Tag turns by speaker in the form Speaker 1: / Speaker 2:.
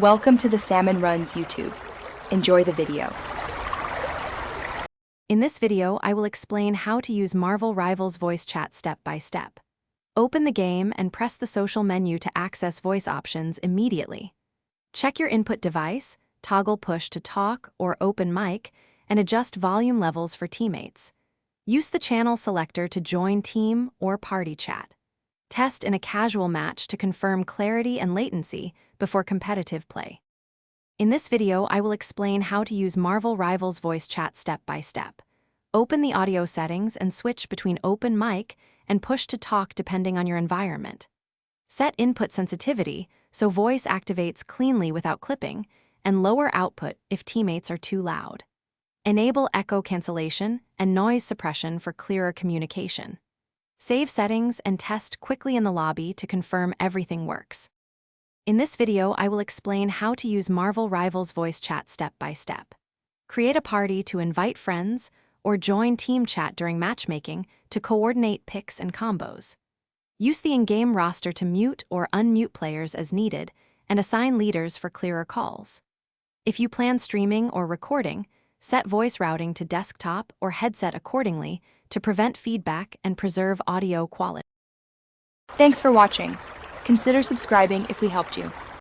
Speaker 1: Welcome to the Salmon Runs YouTube. Enjoy the video.
Speaker 2: In this video, I will explain how to use Marvel Rivals voice chat step by step. Open the game and press the social menu to access voice options immediately. Check your input device, toggle push to talk or open mic, and adjust volume levels for teammates. Use the channel selector to join team or party chat. Test in a casual match to confirm clarity and latency before competitive play. In this video, I will explain how to use Marvel Rivals voice chat step by step. Open the audio settings and switch between open mic and push to talk depending on your environment. Set input sensitivity so voice activates cleanly without clipping, and lower output if teammates are too loud. Enable echo cancellation and noise suppression for clearer communication. Save settings and test quickly in the lobby to confirm everything works. In this video, I will explain how to use Marvel Rivals voice chat step by step. Create a party to invite friends or join team chat during matchmaking to coordinate picks and combos. Use the in-game roster to mute or unmute players as needed and assign leaders for clearer calls. If you plan streaming or recording, set voice routing to desktop or headset accordingly to prevent feedback and preserve audio quality.
Speaker 1: Thanks for watching. Consider subscribing if we helped you.